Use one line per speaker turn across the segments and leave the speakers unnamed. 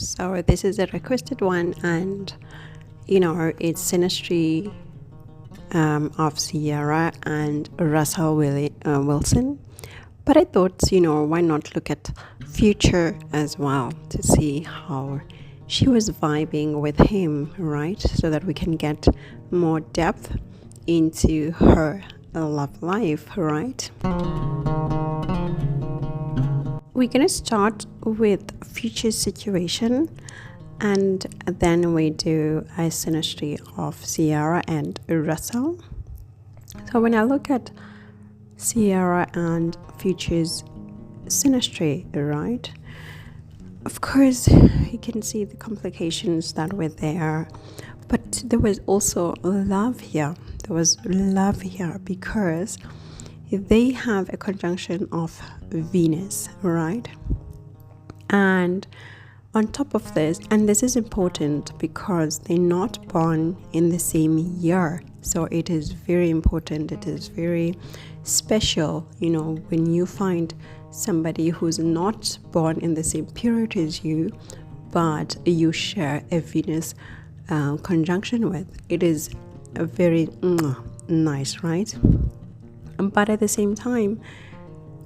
So this is a requested one, and it's Synastry of Ciara and Russel Wilson. But I thought, why not look at Future as well to see how she was vibing with him, right? So that we can get more depth into her love life, right? We're going to start with Future's situation, and then we do a Synastry of Ciara and Russel. So when I look at Ciara and Future's Synastry, right, of course you can see the complications that were there, but there was also love here. There was love here because they have a conjunction of Venus, right? And on top of this, and this is important because they're not born in the same year, so it is very important, it is very special, when you find somebody who's not born in the same period as you, but you share a Venus conjunction with. It is a very nice, right? But at the same time,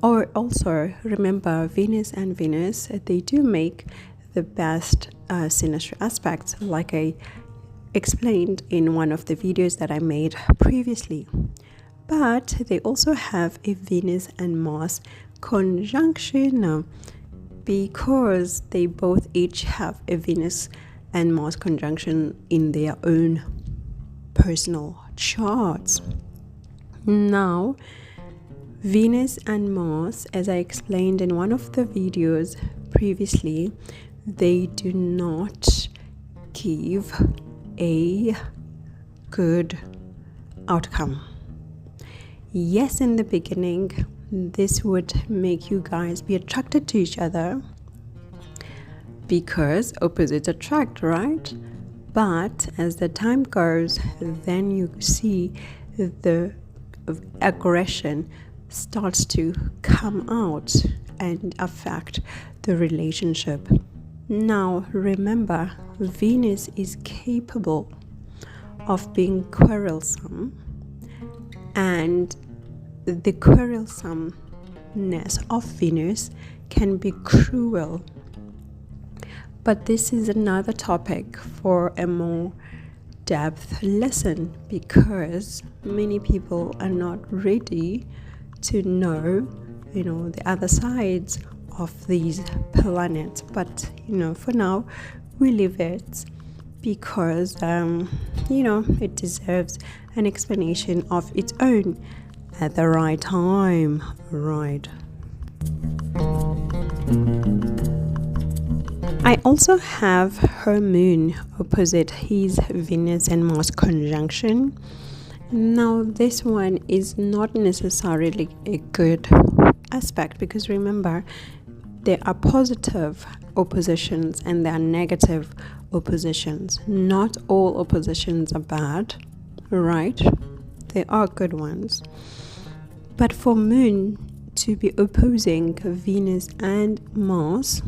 or also remember, Venus and Venus, they do make the best Synastry aspects, like I explained in one of the videos that I made previously. But they also have a Venus and Mars conjunction because they both each have a Venus and Mars conjunction in their own personal charts. Now, Venus and Mars, as I explained in one of the videos previously, they do not give a good outcome. Yes, in the beginning, this would make you guys be attracted to each other because opposites attract, right? But as the time goes, then you see the aggression starts to come out and affect the relationship. Now remember, Venus is capable of being quarrelsome, and the quarrelsomeness of Venus can be cruel. But this is another topic for a more depth lesson, because many people are not ready to know the other sides of these planets. But for now we leave it because it deserves an explanation of its own at the right time, right? I also have her moon opposite his Venus and Mars conjunction. Now this one is not necessarily a good aspect, because remember, there are positive oppositions and there are negative oppositions. Not all oppositions are bad, right? There are good ones. But for moon to be opposing Venus and Mars,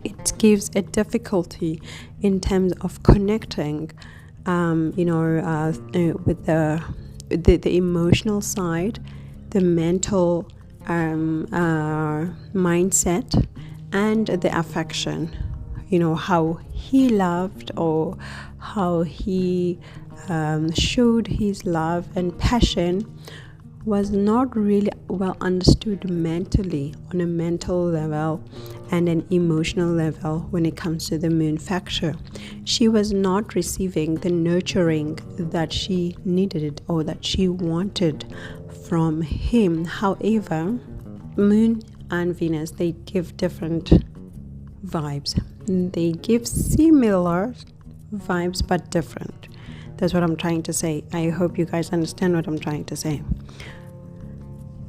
it gives a difficulty in terms of connecting, with the emotional side, the mental mindset, and the affection. How he loved, or how he showed his love and passion was not really well understood mentally, on a mental level and an emotional level. When it comes to the moon factor, she was not receiving the nurturing that she needed or that she wanted from him. However, moon and Venus, they give different vibes. They give similar vibes but different. That's what I'm trying to say. I hope you guys understand what I'm trying to say.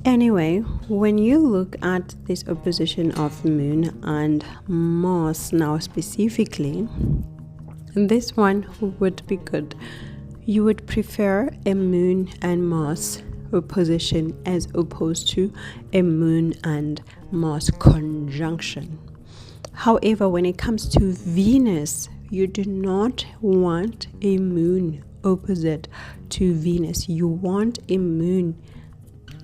Anyway, when you look at this opposition of Moon and Mars now specifically, this one would be good. You would prefer a Moon and Mars opposition as opposed to a Moon and Mars conjunction. However, when it comes to Venus, you do not want a moon opposite to Venus. You want a moon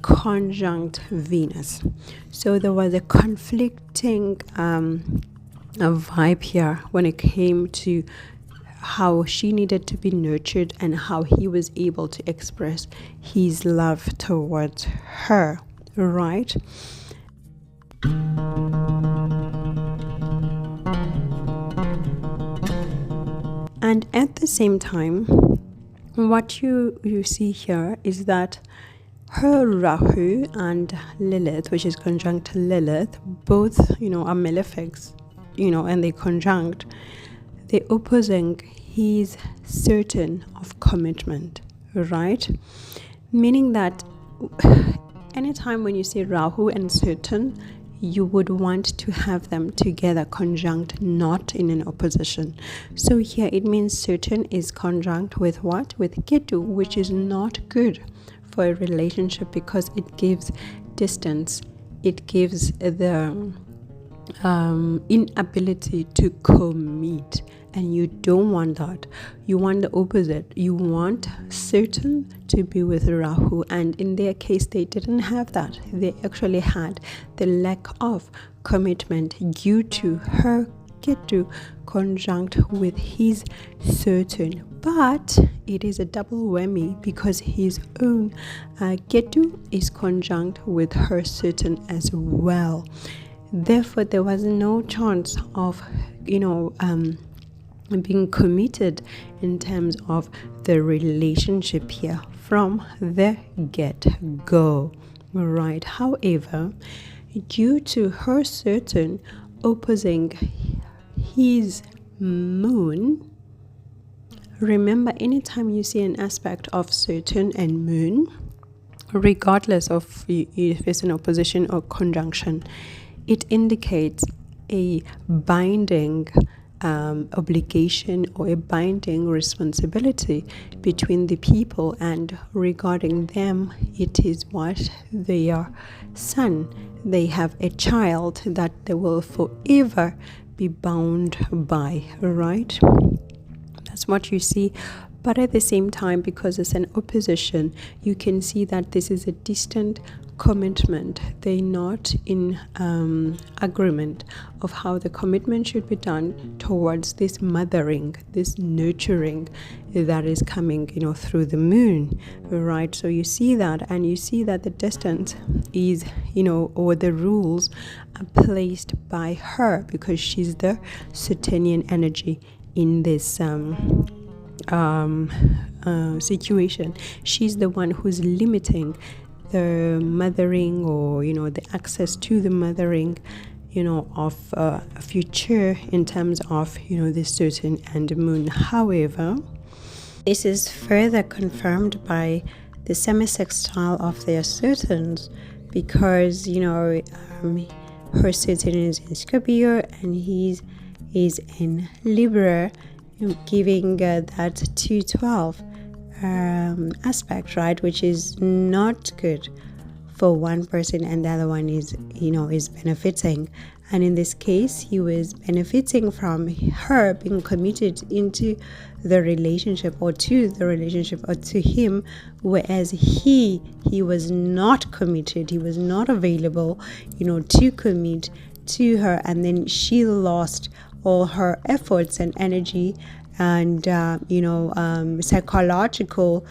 conjunct Venus. So there was a conflicting a vibe here when it came to how she needed to be nurtured and how he was able to express his love towards her, right? And at the same time, what you see here is that her Rahu and Lilith, which is conjunct Lilith, both, are malefics, and they conjunct, they're opposing his certain of commitment, right? Meaning that anytime when you say Rahu and certain, you would want to have them together, conjunct, not in an opposition. So here it means certain is conjunct with what? With Ketu, which is not good for a relationship because it gives distance. It gives the inability to commit, and you don't want that. You want the opposite. You want certain to be with Rahu, and in their case they didn't have that. They actually had the lack of commitment due to her Ketu conjunct with his certain. But it is a double whammy because his own Ketu is conjunct with her certain as well. Therefore, there was no chance of, being committed in terms of the relationship here from the get-go, right? However, due to her certain opposing his moon, remember, anytime you see an aspect of certain and moon, regardless of if it's an opposition or conjunction, it indicates a binding obligation or a binding responsibility between the people, and regarding them, it is what their son. They have a child that they will forever be bound by, right? That's what you see. But at the same time, because it's an opposition, you can see that this is a distant commitment. They're not in agreement of how the commitment should be done towards this mothering, this nurturing that is coming, through the moon, right? So you see that, and you see that the distance is, or the rules are placed by her because she's the Saturnian energy in this situation. She's the one who's limiting the mothering, or the access to the mothering, of future in terms of the certain and moon. However, this is further confirmed by the semisextile of their certains, because her certain is in Scorpio and he is in Libra, giving that 212 aspect, right, which is not good for one person, and the other one is benefiting. And in this case, he was benefiting from her being committed into the relationship, or to the relationship, or to him, whereas he was not committed. He was not available to commit to her, and then she lost all her efforts and energy and psychological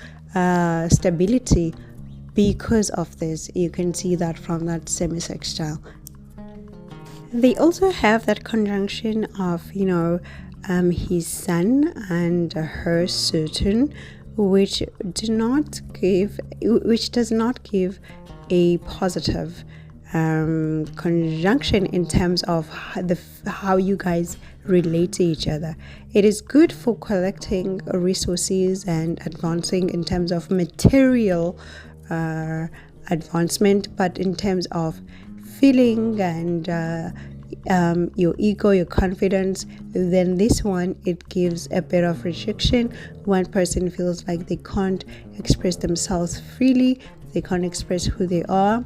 stability because of this. You can see that from that semisextile. They also have that conjunction of his son and her certain, which does not give a positive conjunction in terms of how you guys relate to each other. It is good for collecting resources and advancing in terms of material advancement, but in terms of feeling and your ego, your confidence, then this one, it gives a bit of rejection. One person feels like they can't express themselves freely, they can't express who they are,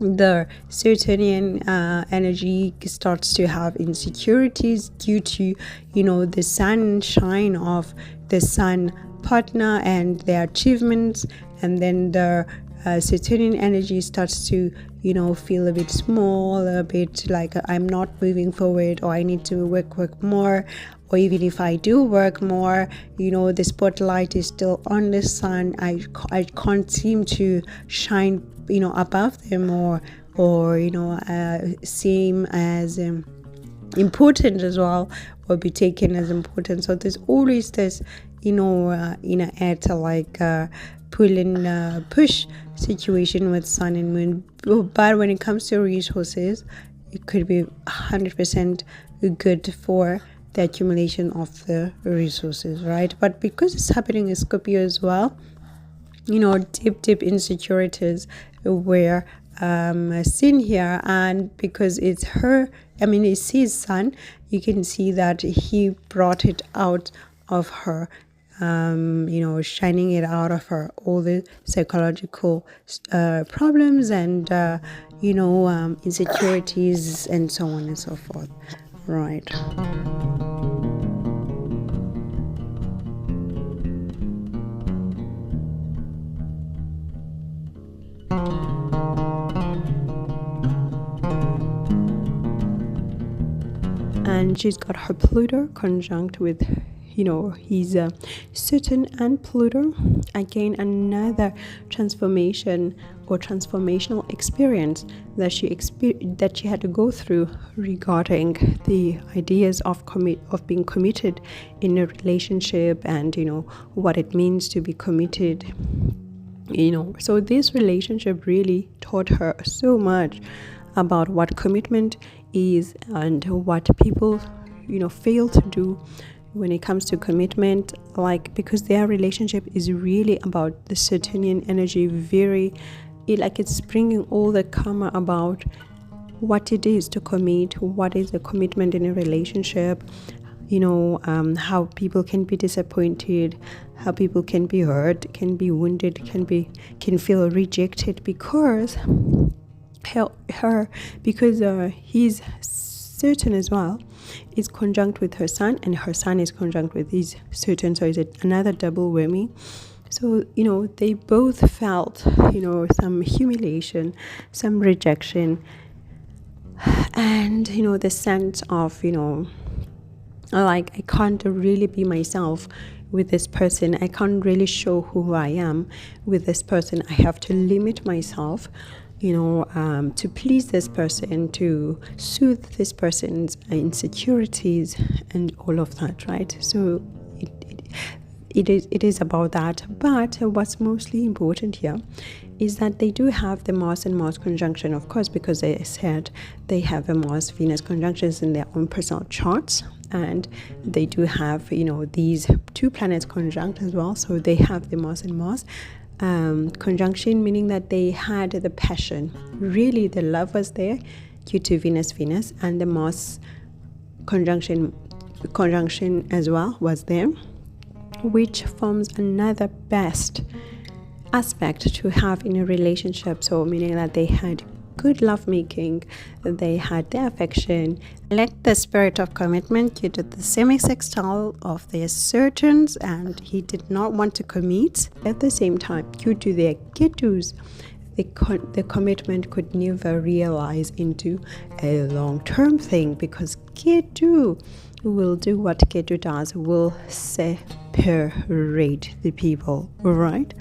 the Saturnian energy starts to have insecurities due to, the sunshine of the sun partner and their achievements, and then the Saturnian energy starts to feel a bit small, a bit like I'm not moving forward, or I need to work more, or even if I do work more, the spotlight is still on the sun. I can't seem to shine above them, or seem as important as well, or be taken as important. So there's always this inner air like pull and push situation with sun and moon. But when it comes to resources, it could be 100% good for the accumulation of the resources, right? But because it's happening in Scorpio as well, deep insecurities were seen here. And because it's his sun, you can see that he brought it out of her, shining it out of her, all the psychological problems and insecurities and so on and so forth, right? And she's got her Pluto conjunct with his Saturn and Pluto. Again, another transformation or transformational experience that she had to go through regarding the ideas of being committed in a relationship, and what it means to be committed. So this relationship really taught her so much about what commitment is and what people fail to do when it comes to commitment, because their relationship is really about the Saturnian energy, it's bringing all the karma about what it is to commit, what is the commitment in a relationship, how people can be disappointed, how people can be hurt, can be wounded, can feel rejected because he's Saturn as well is conjunct with her sun, and her sun is conjunct with his Saturn, so it's another double whammy. So they both felt some humiliation, some rejection, and the sense of I can't really be myself with this person. I can't really show who I am with this person. I have to limit myself to please this person, to soothe this person's insecurities and all of that, right? So it is about that. But what's mostly important here is that they do have the Mars and Mars conjunction, of course, because I said they have a Mars-Venus conjunctions in their own personal charts, and they do have these two planets conjunct as well. So they have the Mars and Mars conjunction, meaning that they had the passion, really the love was there due to Venus, and the Mars conjunction as well was there, which forms another best aspect to have in a relationship. So meaning that they had good lovemaking, they had their affection. Let the spirit of commitment due to the semi-sextile of their Saturns, and he did not want to commit. At the same time, due to their Ketus, the commitment could never realize into a long-term thing, because Ketu will do what Ketu does, will separate the people, right?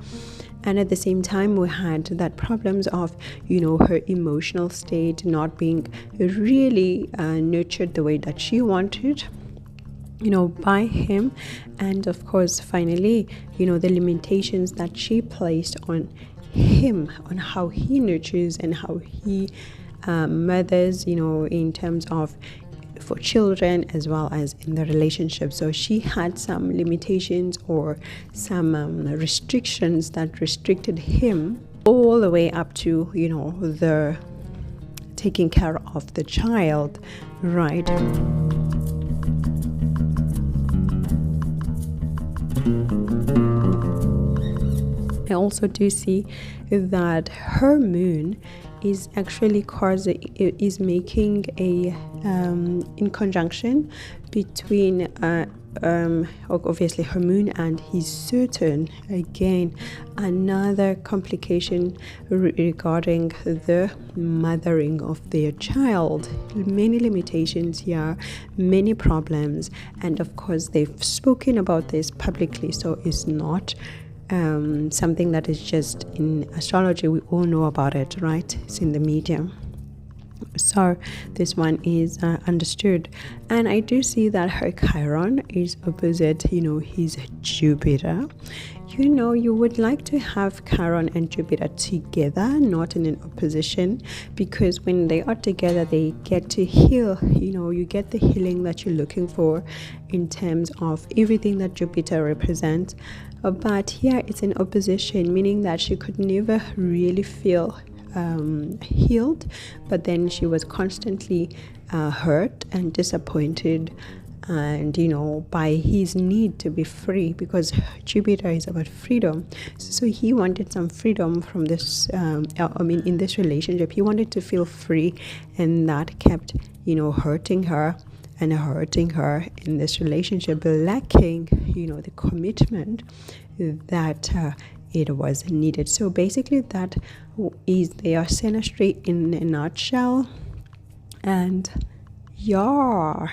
And at the same time, we had that problems of, her emotional state not being really nurtured the way that she wanted, by him. And of course, finally, the limitations that she placed on him, on how he nurtures and how he mothers, in terms of for children as well as in the relationship. So she had some limitations or some restrictions that restricted him, all the way up to the taking care of the child, right? I also do see that her moon is actually making a in conjunction between obviously her moon and his Saturn. Again, another complication regarding the mothering of their child. Many limitations here, many problems, and of course they've spoken about this publicly, so it's not something that is just in astrology. We all know about it, right? It's in the media, so this one is understood. And I do see that her Chiron is opposite his Jupiter. You would like to have Chiron and Jupiter together, not in an opposition, because when they are together they get to heal. You get the healing that you're looking for in terms of everything that Jupiter represents. But here it's an opposition, meaning that she could never really feel healed, but then she was constantly hurt and disappointed, and by his need to be free, because Jupiter is about freedom. So he wanted some freedom from this in this relationship. He wanted to feel free, and that kept hurting her and hurting her in this relationship, lacking the commitment that it was needed. So basically that is their synastry in a nutshell. And yeah.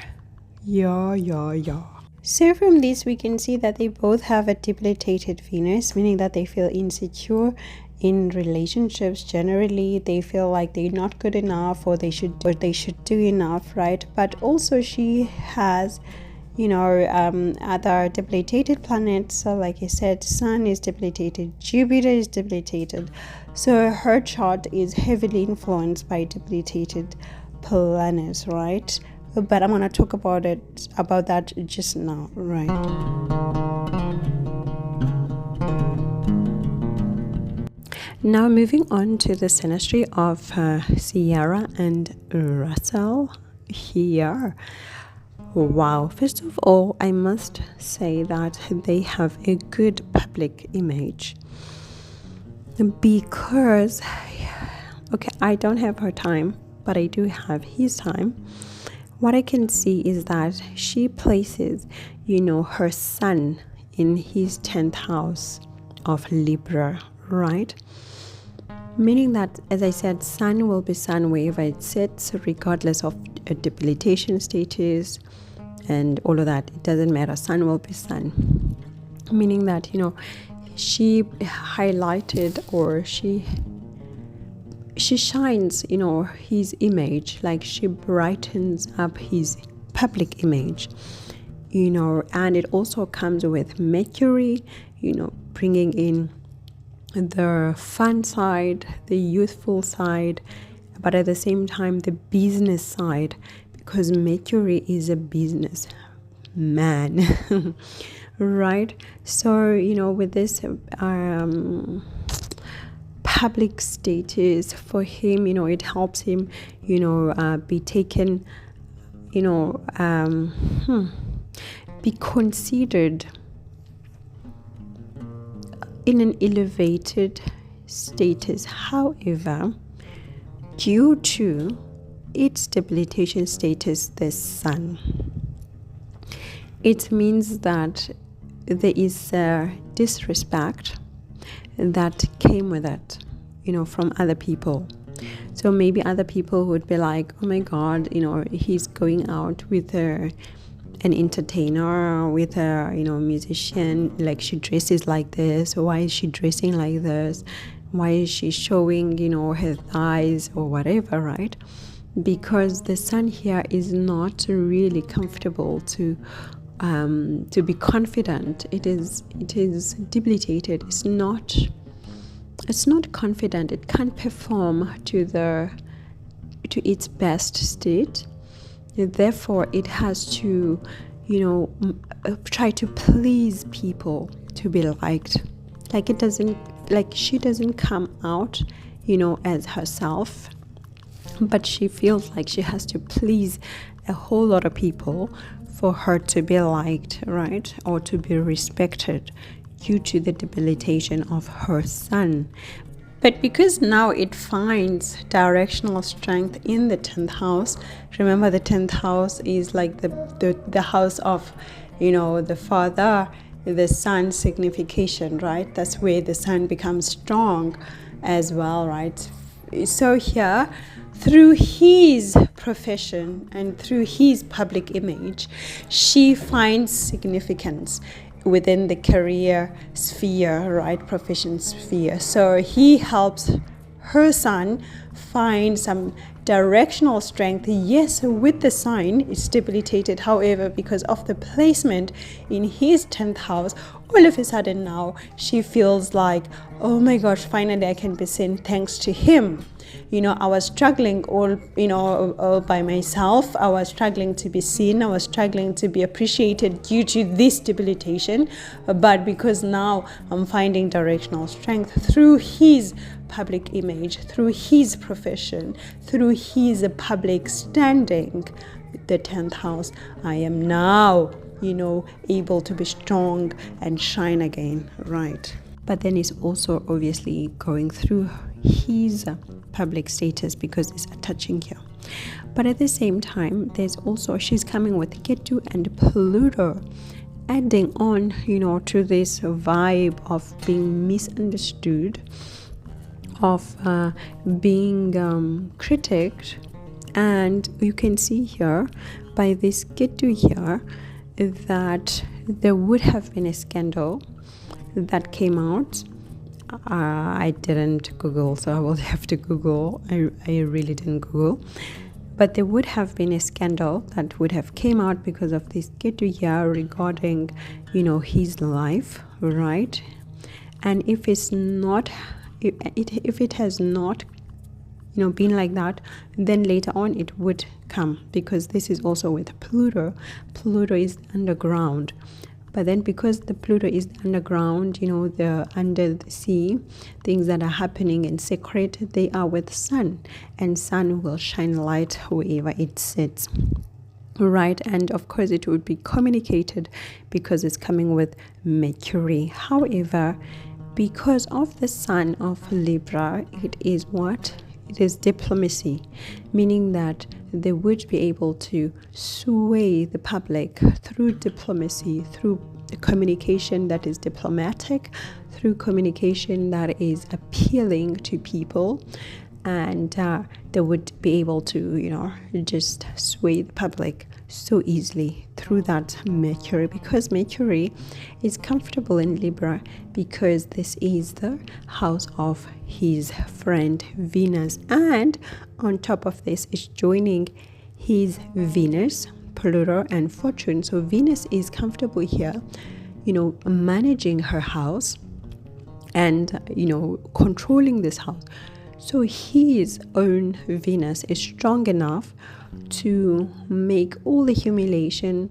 So from this we can see that they both have a debilitated Venus, meaning that they feel insecure in relationships. Generally they feel like they're not good enough, or they should do enough, right? But also she has other debilitated planets. So like I said, Sun is debilitated, Jupiter is debilitated, so her chart is heavily influenced by debilitated planets, right? But I'm going to talk about that just now, right? Now moving on to the synastry of Ciara and Russel here. Wow, first of all, I must say that they have a good public image, because I don't have her time, but I do have his time. What I can see is that she places her sun in his 10th house of Libra, right? Meaning that, as I said, sun will be sun wherever it sits, regardless of a debilitation status and all of that. It doesn't matter. Sun will be sun. Meaning that, she highlighted, or she shines, his image, like she brightens up his public image, and it also comes with Mercury, bringing in the fun side, the youthful side, but at the same time the business side, because Mercury is a business man, right? So with this public status for him, it helps him be taken, be considered in an elevated status. However, due to its debilitation status, the sun, it means that there is disrespect that came with it, from other people. So maybe other people would be like, oh my god, he's going out with an entertainer, with a musician, like she dresses like this, or why is she dressing like this, why is she showing her thighs or whatever, right? Because the sun here is not really comfortable to be confident. It is debilitated. It's not confident. It can't perform to its best state. Therefore, it has to, try to please people to be liked. She doesn't come out, as herself, but she feels like she has to please a whole lot of people for her to be liked, right? Or to be respected, due to the debilitation of her sun. But because now it finds directional strength in the 10th house, remember the 10th house is like the house of, the father, the son signification, right? That's where the son becomes strong as well, right? So here, through his profession and through his public image, she finds significance within the career sphere, right? Profession sphere. So he helps her son find some directional strength. Yes, with the sign, it's debilitated. However, because of the placement in his 10th house, all of a sudden now she feels like, oh my gosh, finally I can be seen thanks to him. I was struggling all by myself. I was struggling to be seen. I was struggling to be appreciated due to this debilitation. But because now I'm finding directional strength through his public image, through his profession, through his public standing, the 10th house, I am now, able to be strong and shine again, right? But then it's also obviously going through his public status because it's attaching here. But at the same time, there's also, she's coming with Ketu and Pluto, adding on, to this vibe of being misunderstood, of being critiqued. And you can see here by this Ketu here that there would have been a scandal that came out. I didn't Google, so I will have to Google. I really didn't Google. But there would have been a scandal that would have came out because of this Ketu here regarding, his life, right? And if it's not, if it has not, been like that, then later on it would come, because this is also with Pluto. Pluto is underground. But then because the Pluto is underground, the under the sea, things that are happening in secret, they are with Sun. And Sun will shine light wherever it sits. Right, and of course it would be communicated because it's coming with Mercury. However, because of the Sun of Libra, it is what? It is diplomacy, meaning that they would be able to sway the public through diplomacy, through communication that is diplomatic, through communication that is appealing to people, and they would be able to, just sway the public so easily through that Mercury, because Mercury is comfortable in Libra because this is the house of his friend Venus, and on top of this is joining his Venus, Pluto and Fortune. So Venus is comfortable here, managing her house and controlling this house. So his own Venus is strong enough to make all the humiliation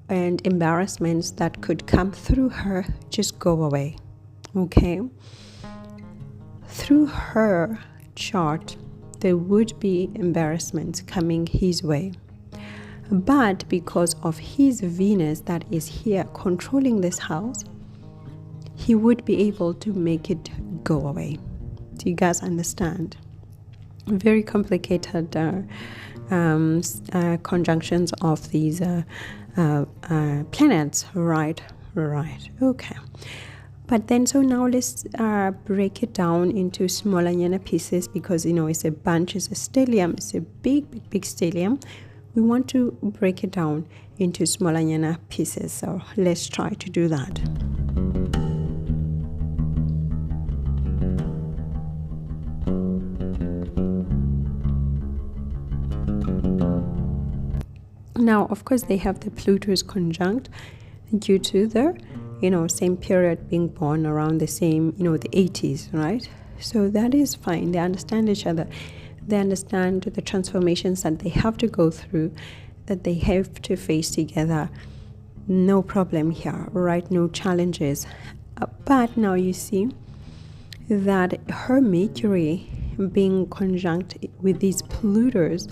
and embarrassments that could come through her just go away. Okay? Through her chart, there would be embarrassments coming his way. But because of his Venus that is here controlling this house, he would be able to make it go away. Do you guys understand? Very complicated conjunctions of these planets. Right. Okay. But then, so now let's break it down into smaller pieces, because it's a bunch, it's a stellium, it's a big stellium. We want to break it down into smaller pieces. So let's try to do that. Now, of course, they have the Pluto's conjunct due to the, same period, being born around the same, the 80s, right? So that is fine. They understand each other. They understand the transformations that they have to go through, that they have to face together. No problem here, right? No challenges. But now you see that her Mercury being conjunct with these Plutos,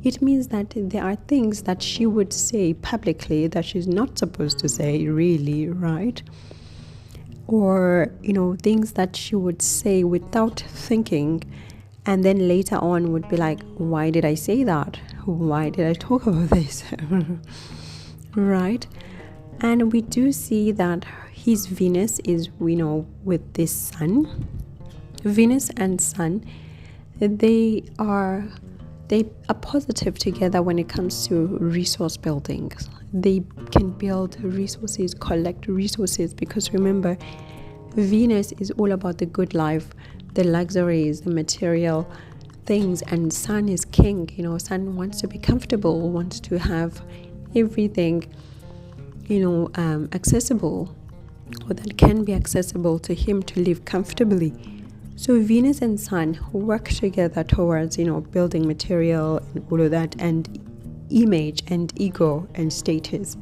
it means that there are things that she would say publicly that she's not supposed to say, really, right? or things that she would say without thinking, and then later on would be like, why did I say that? Why did I talk about this? Right? And we do see that his Venus is with this Sun. Venus and Sun, they are positive together when it comes to resource building. They can build resources, collect resources, because remember, Venus is all about the good life, the luxuries, the material things, and Sun is king. Sun wants to be comfortable, wants to have everything accessible, or that can be accessible to him to live comfortably. So Venus and Sun work together towards building material and all of that, and image and ego and status.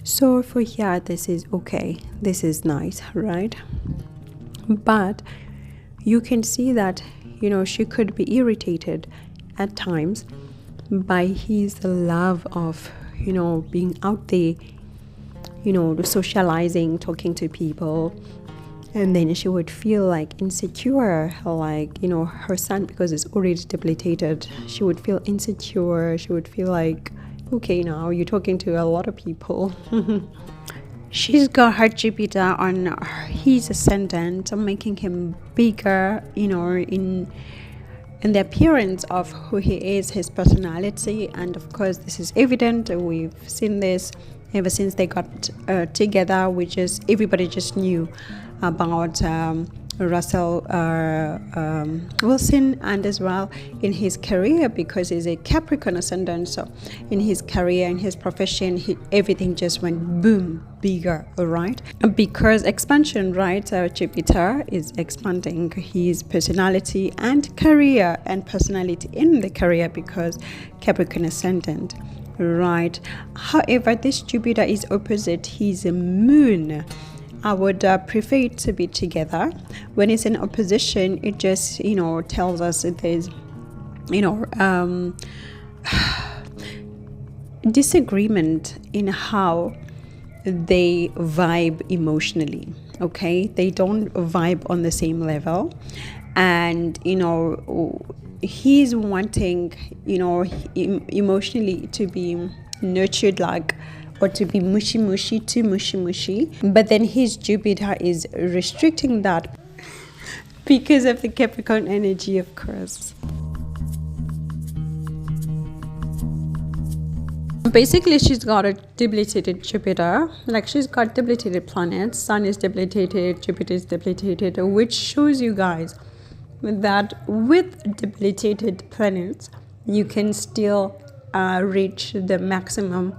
So for here, this is okay, this is nice, right? But you can see that she could be irritated at times by his love of being out there, socializing, talking to people. And then she would feel like insecure, like her Sun, because it's already debilitated, she would feel insecure. She would feel like, okay, now you're talking to a lot of people. She's got her Jupiter on his ascendant, making him bigger, in the appearance of who he is, his personality. And of course, this is evident. We've seen this ever since they got together. Everybody just knew about Russel Wilson, and as well in his career, because he's a Capricorn ascendant. So in his career, in his profession, everything just went boom, bigger, all right? Because expansion, right? Jupiter is expanding his personality and career, and personality in the career, because Capricorn ascendant, right? However, this Jupiter is opposite his moon. I would prefer it to be together. When it's in opposition, it just tells us that there's disagreement in how they vibe emotionally. Okay, they don't vibe on the same level, and he's wanting emotionally to be nurtured, or to be too mushy, but then his Jupiter is restricting that because of the Capricorn energy, of course. Basically, she's got a debilitated Jupiter, like she's got debilitated planets. Sun is debilitated, Jupiter is debilitated, which shows you guys that with debilitated planets, you can still reach the maximum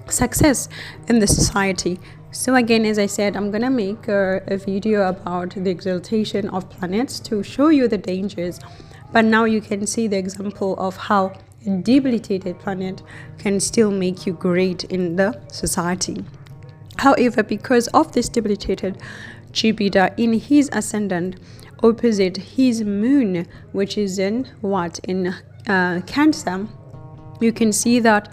success in the society. So again, as I said, I'm gonna make a video about the exaltation of planets to show you the dangers, but now you can see the example of how a debilitated planet can still make you great in the society. However, because of this debilitated Jupiter in his ascendant opposite his moon, which is in Cancer, you can see that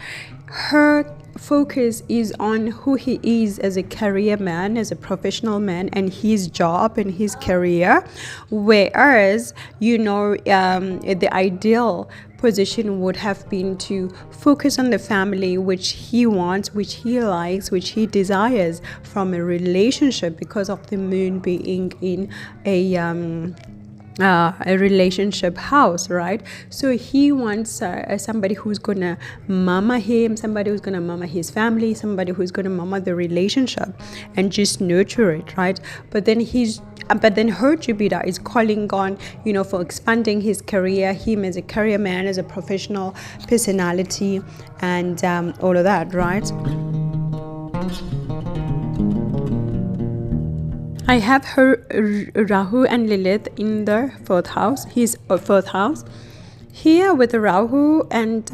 her focus is on who he is as a career man, as a professional man, and his job and his career, whereas the ideal position would have been to focus on the family, which he wants, which he likes, which he desires from a relationship, because of the moon being in a relationship house, right? So he wants somebody who's gonna mama him, somebody who's gonna mama his family, somebody who's gonna mama the relationship and just nurture it, right? But then her Jupiter is calling on for expanding his career, him as a career man, as a professional personality, and all of that, right? I have her Rahu and Lilith in the fourth house, his fourth house. Here with the Rahu, and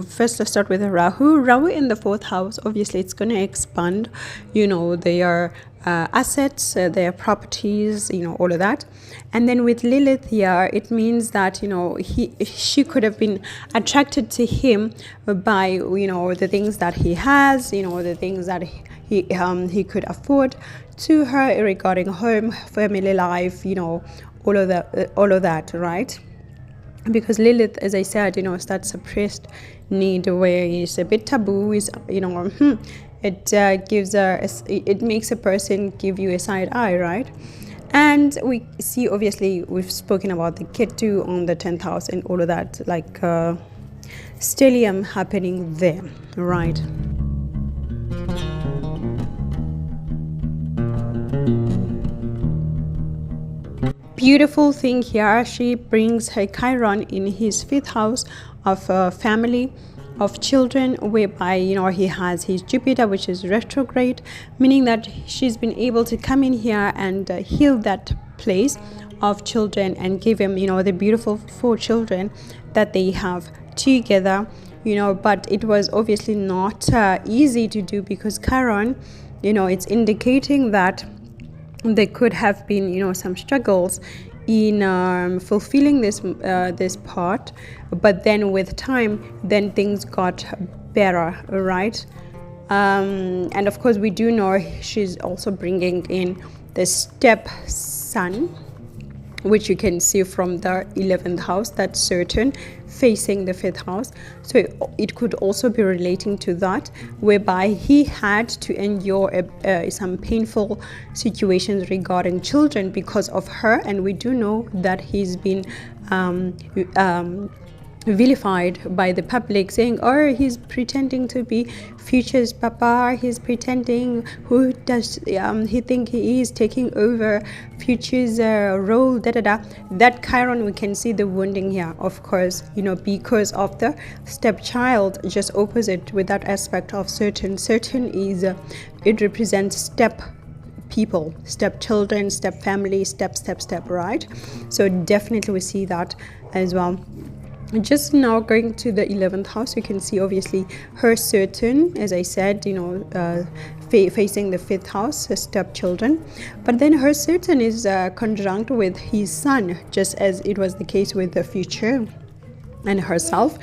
first let's start with the Rahu. Rahu in the fourth house, obviously it's going to expand, their assets, their properties, all of that. And then with Lilith here, it means that, she could have been attracted to him by, the things that he has, the things that he could afford to her regarding home, family life, all of that, right? Because Lilith, as I said, is that suppressed need where it's a bit taboo, is it it makes a person give you a side eye, right? And we see, obviously, we've spoken about the Ketu on the 10th house and all of that, like stellium happening there, right? Beautiful thing here, she brings her Chiron in his 5th house of family, of children, whereby he has his Jupiter, which is retrograde, meaning that she's been able to come in here and heal that place of children and give him the beautiful 4 children that they have together, but it was obviously not easy to do, because Chiron, it's indicating that there could have been some struggles in fulfilling this part, but then with time, then things got better, right? And of course we do know she's also bringing in the step son, which you can see from the 11th house, that's certain, facing the 5th house. So it could also be relating to that, whereby he had to endure some painful situations regarding children because of her. And we do know that he's been vilified by the public, saying, oh, he's pretending to be Future's papa, he's pretending, who does he think he is, taking over Future's role, that Chiron, we can see the wounding here, of course, because of the stepchild, just opposite with that aspect of certain is it represents step people, step children, step family, step, right? So definitely we see that as well. Just now going to the 11th house, you can see obviously her certain, as I said, facing the 5th house, her stepchildren. But then her certain is conjunct with his son, just as it was the case with the Future and herself.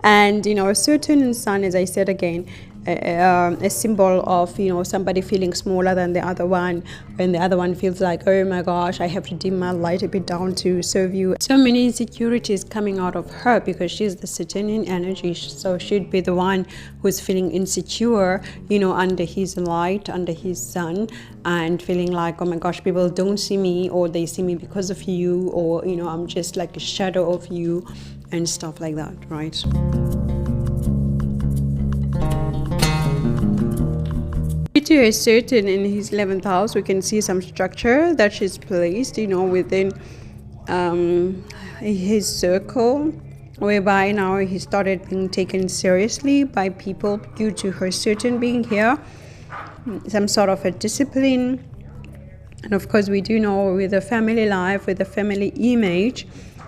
And certain son, as I said again, a symbol of somebody feeling smaller than the other one, when the other one feels like, oh my gosh, I have to dim my light a bit down to serve you. So many insecurities coming out of her because she's the Saturnian energy, so she'd be the one who's feeling insecure under his light, under his sun, and feeling like, oh my gosh, people don't see me, or they see me because of you, or I'm just like a shadow of you and stuff like that, right? To a certain in his 11th house, we can see some structure that she's placed within his circle, whereby now he started being taken seriously by people due to her certain being here, some sort of a discipline. And of course we do know with the family life, with the family image,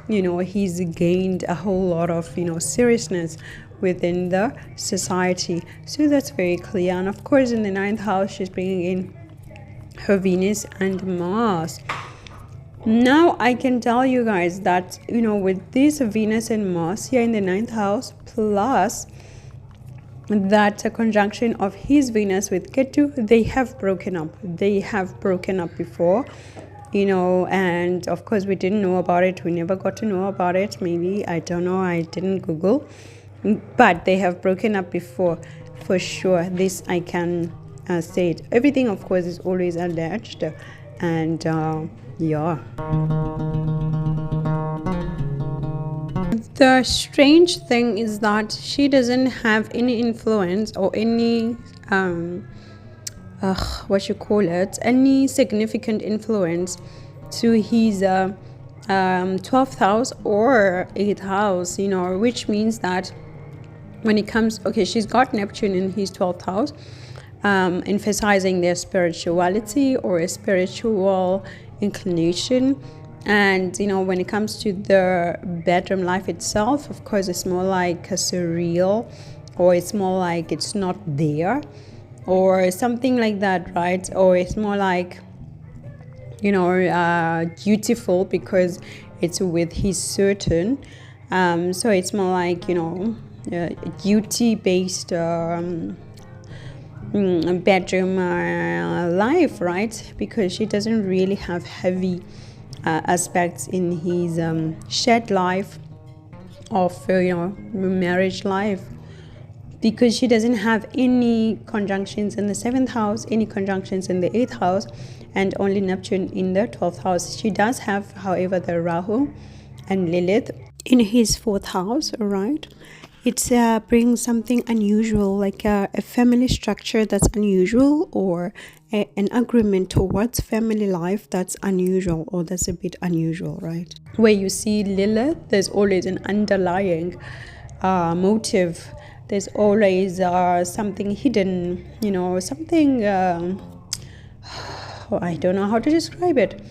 he's gained a whole lot of seriousness within the society. So that's very clear. And of course in the 9th house, she's bringing in her Venus and Mars. Now I can tell you guys that with this Venus and Mars here in the 9th house, plus that conjunction of his Venus with Ketu, they have broken up before, and of course we didn't know about it, we never got to know about it, maybe, I don't know, I didn't Google, but they have broken up before, for sure. This I can say it. Everything of course is always alleged, and yeah. The strange thing is that she doesn't have any influence or any any significant influence to his 12th house or 8th house, which means that when it comes, okay, she's got Neptune in his 12th house, emphasizing their spirituality or a spiritual inclination. And when it comes to the bedroom life itself, of course it's more like a surreal, or it's more like it's not there, or something like that, right? Or it's more like beautiful because it's with his certain, so it's more like duty based bedroom life, right? Because she doesn't really have heavy aspects in his shared life of marriage life, because she doesn't have any conjunctions in the 7th house, any conjunctions in the 8th house, and only Neptune in the 12th house. She does have, however, the Rahu and Lilith in his 4th house, right? It brings something unusual, like a family structure that's unusual, or an agreement towards family life that's unusual, or that's a bit unusual, right? Where you see Lilith, there's always an underlying motive. There's always something hidden, something, I don't know how to describe it,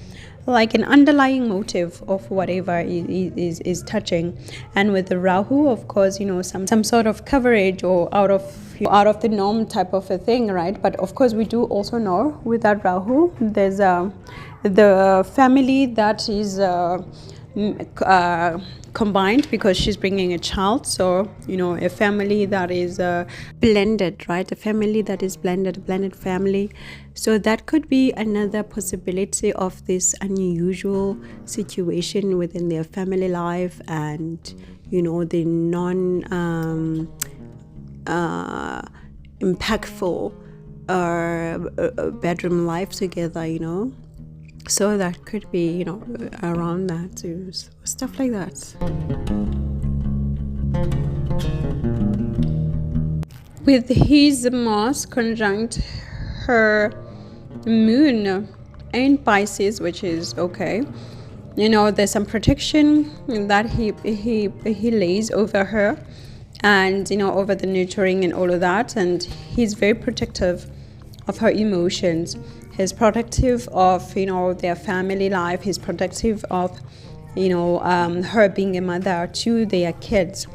like an underlying motive of whatever is touching. And with the Rahu, of course, some sort of coverage or out of the norm type of a thing, right? But of course, we do also know with that Rahu, there's the family that is combined, because she's bringing a child. So a family that is blended, right? A family that is blended family. So that could be another possibility of this unusual situation within their family life, and the non impactful bedroom life together. So that could be, around that too. So stuff like that. With his Mars conjunct her moon in Pisces, which is okay. There's some protection that he lays over her, and over the nurturing and all of that. And he's very protective of her emotions. He's protective of their family life. He's protective of her being a mother to their kids.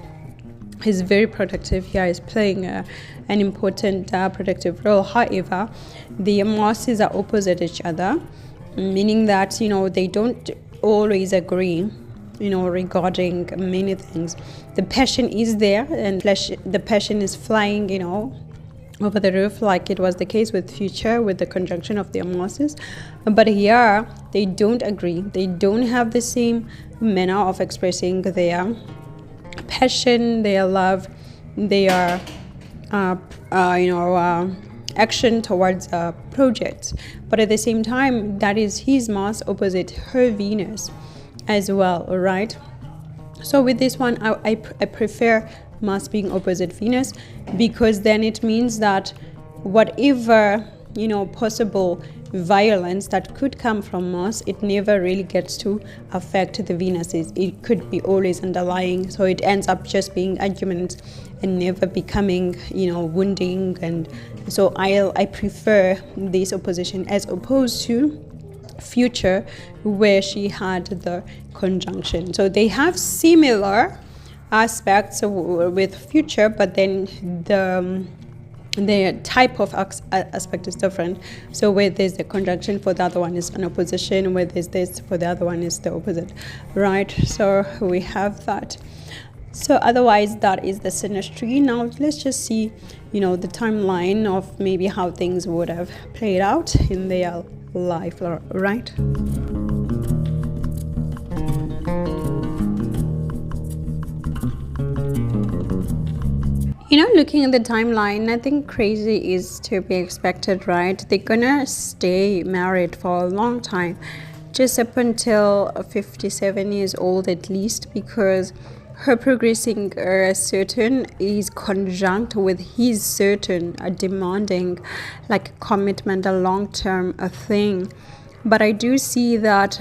He's very protective here. He's playing an important protective role. However, the Marses are opposite each other, meaning that they don't always agree regarding many things. The passion is there, and the passion is flying over the roof, like it was the case with Future, with the conjunction of the Marses. But here they don't agree. They don't have the same manner of expressing their passion, their love, their action towards a project. But at the same time, that is his Mars opposite her Venus as well, right? So with this one, I prefer Mars being opposite Venus, because then it means that whatever possible violence that could come from Mars, it never really gets to affect the Venuses. It could be always underlying, so it ends up just being arguments and never becoming wounding. And so I prefer this opposition as opposed to Future, where she had the conjunction. So they have similar aspects with Future, but then the type of aspect is different. So where there's the conjunction, for the other one is an opposition. Where there's this, for the other one is the opposite, right? So we have that. So otherwise, that is the synastry. Now let's just see the timeline of maybe how things would have played out in their life, right? Looking at the timeline, nothing crazy is to be expected, right? They're gonna stay married for a long time, just up until 57 years old at least, because her progressing Saturn is conjunct with his Saturn, demanding like a commitment, a long-term thing. But I do see that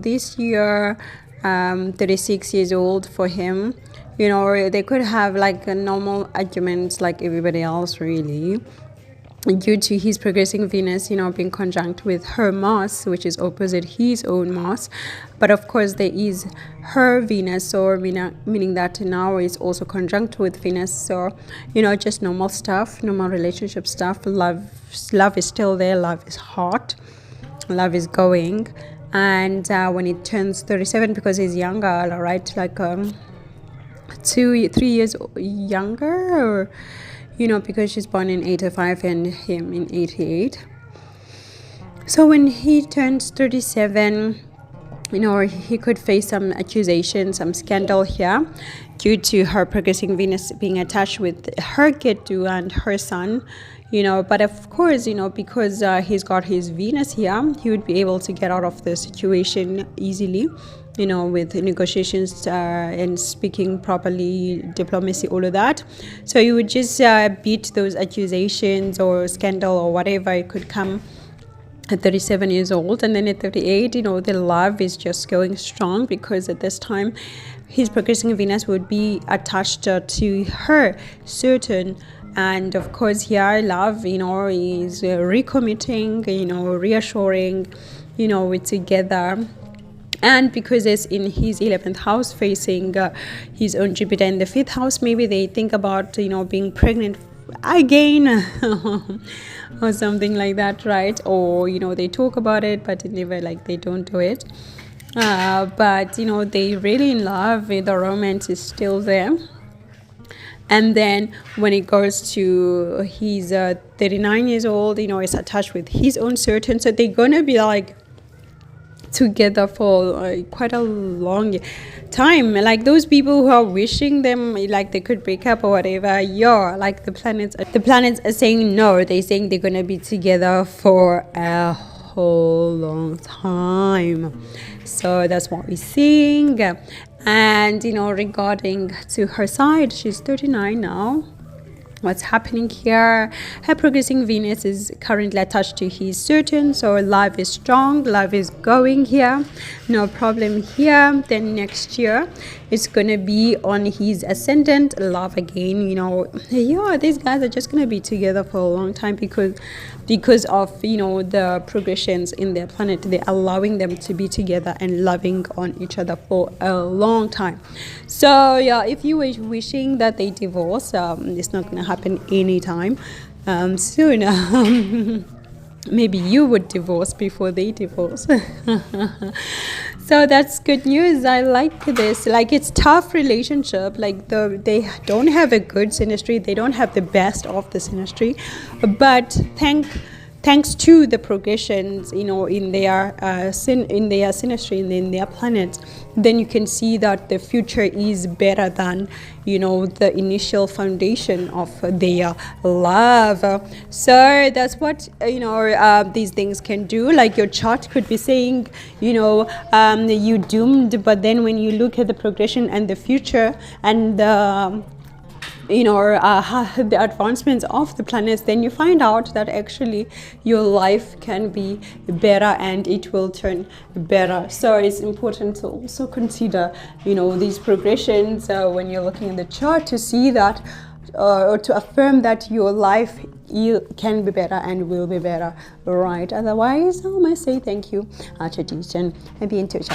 this year, 36 years old for him, they could have like a normal arguments like everybody else, really, due to his progressing Venus, being conjunct with her Mars, which is opposite his own Mars. But of course, there is her Venus, or meaning that now is also conjunct with Venus. So, just normal stuff, normal relationship stuff. Love is still there. Love is hot. Love is going. And when it turns 37, because he's younger, right, like 2-3 years younger, or because she's born in 85 and him in 88. So when he turns 37, he could face some accusation, some scandal here due to her progressing Venus being attached with her Ketu and her son. But of course, because he's got his Venus here, he would be able to get out of the situation easily, with negotiations and speaking properly, diplomacy, all of that. So he would just beat those accusations or scandal or whatever it could come at 37 years old. And then at 38, the love is just going strong, because at this time his progressing Venus would be attached to her Saturn. And of course here love is recommitting, reassuring, we're together. And because it's in his 11th house facing his own Jupiter in the 5th house, maybe they think about being pregnant again or something like that, right? Or they talk about it, but it never, they don't do it. But they really in love. The romance is still there. And then when it goes to he's 39 years old, it's attached with his own Saturn. So they're gonna be together for quite a long time. Like those people who are wishing them they could break up or whatever, the planets are saying no. They're saying they're gonna be together for a whole long time. So that's what we're seeing. And regarding to her side, she's 39 now. What's happening here? Her progressing Venus is currently attached to his Saturn, so love is strong, love is going here, no problem here. Then next year it's gonna be on his ascendant, love again. These guys are just gonna be together for a long time because of the progressions in their planet. They're allowing them to be together and loving on each other for a long time. So if you were wishing that they divorce, it's not gonna happen anytime soon. Maybe you would divorce before they divorce. So that's good news. I like this. It's tough relationship. They don't have a good synastry. They don't have the best of the synastry, but thanks to the progressions, in their synastry and in their planets, then you can see that the future is better than the initial foundation of their love. So that's what these things can do. Your chart could be saying you doomed, but then when you look at the progression and the future and the advancements of the planets, then you find out that actually your life can be better and it will turn better. So it's important to also consider these progressions when you're looking at the chart, to see that or to affirm that your life can be better and will be better, right? Otherwise, I must say thank you, tradition, and be in touch.